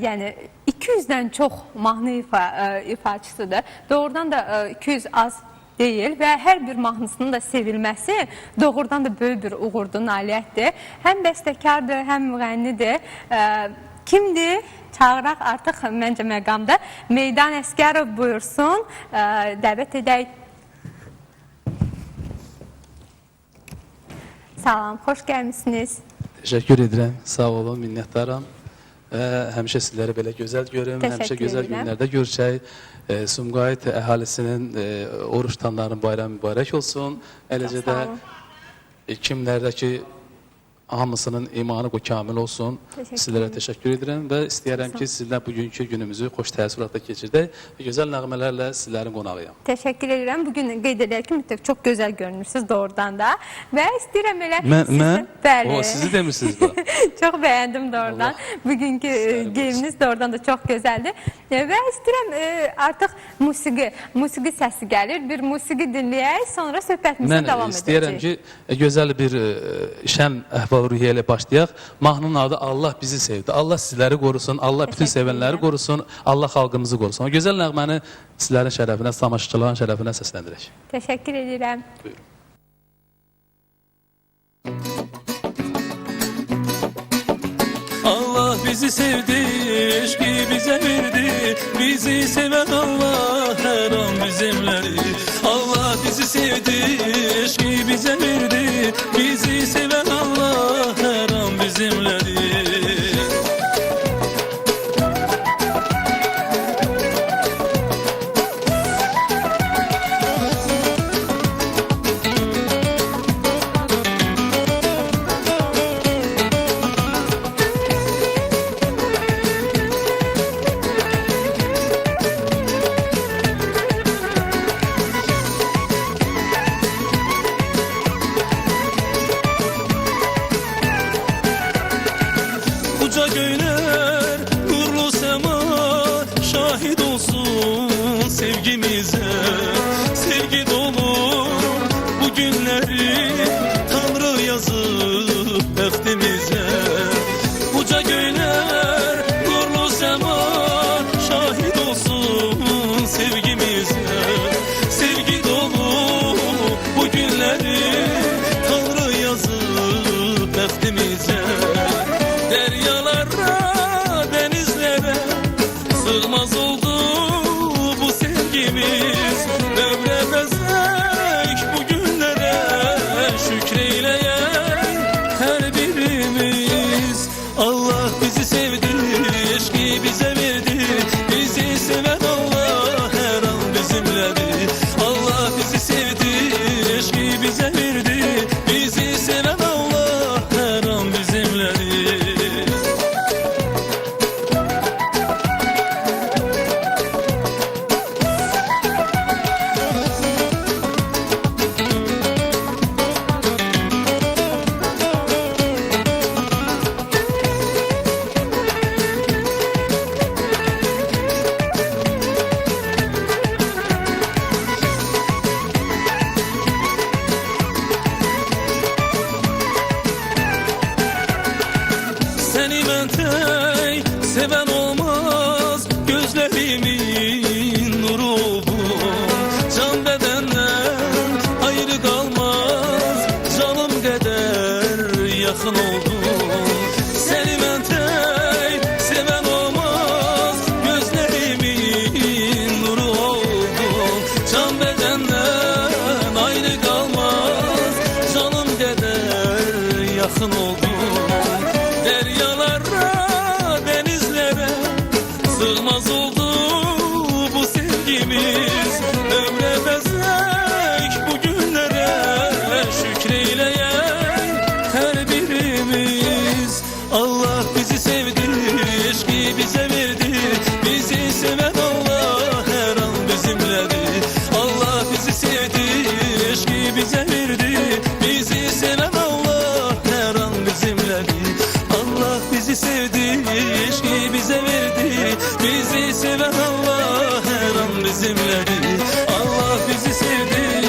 yəni 200-dən çox mahnı ifaçısıdır. Doğrudan da 200 az deyil və hər bir mahnısının da sevilməsi doğrudan da böyük bir uğurdur, nailiyyətdir. Həm bəstəkardır, həm müğənnidir. Kimdir? Çağıraq artıq məncə məqamda. Meydan Əsgərov buyursun, dəvət edək. Salam, xoş gəlmişsiniz. Teşekkür ederim, sağ olun, minnettarım. Həmişə sizləri belə gözəl görüm, həmişə gözəl günlərdə görüşək. Sumqayıt əhalisinin oruç tutanların bayramı mübarək olsun. Eləcə də kimlərdəki hamısının imanı kamil olsun. Sizlərə təşəkkür edirəm və istəyərəm ki, sizlə bugünkü günümüzü xoş təəssüratla keçirdək və gözəl nəğmələrlə sizlərin qonağıyam. Təşəkkür edirəm. Bugün qeyd edək ki, mütləq çox gözəl görünürsünüz doğrudan da və istəyirəm elə Mən? Bəli. O, sizi demirsiniz bu. Çox bəyəndim doğrudan. Bugünkü geyiminiz doğrudan da çox gözəldir və istəyirəm artıq musiqi səsi gəlir. Bir musiqi dinləyək, sonra söhbətimizə davam edəcək. Mən istəyirəm ki, gözəl bir şən əhval-ruhiyyə ilə başlayaq. Mahnının adı Allah bizi sevdi. Allah sizləri qorusun, Allah bütün sevənləri qorusun, Allah xalqımızı qorusun. O gözəl nəğməni sizlərin şərəfinə, tamaşaçıların şərəfinə səsləndirək. Təşəkkür edirəm. Buyurun. Allah bizi sevdi, eşki bize verdi. Bizi seven Allah her an bizimledir. Allah bizi sevdi, eşki bize verdi. Bizi seven Allah her an bizimledir. Uca göyler, nurlu sema şahit olsun sevgimize. Sevgi dolu bu günleri Tanrı yazıp deftimize. Uca göyler, nurlu sema şahit olsun sevgimize. Sevgi dolu bu günleri Tanrı yazıp deftimize. Deryalara, denizlere sığmaz oldu bu sevgimiz. Ömremezsek bu günlere şükreyleyen her birimiz. Allah bizi sevdi, eşki bize verdi. Bizi seven Allah her an bizimledir. Allah bizi sevdi, eşki bize verdi. Bizi seven Allah her an bizimledir. Seni ben tek seven olmaz. Gözlerimin nuru oldun. Can bedenden ayrı kalmaz. Canım kadar yakın oldun. Seni ben tek seven olmaz. Gözlerimin nuru oldun. Can bedenden ayrı kalmaz. Canım kadar yakın oldun. Deryalara, denizlere sığmaz oldu bu sevgimiz. Ömremezsek bu günlere şükreyleyen her birimiz. Allah bizi sevdi, eşki bize verdi. Bizi seven Allah her an bizimledir. Allah bizi sevdi, eşki bize verdi. Bizi seven Allah her an bizimledir. Allah bizi sevdi, eşki bize verdi. Bizi seven Allah her an bizimledir. Allah bizi sevdi,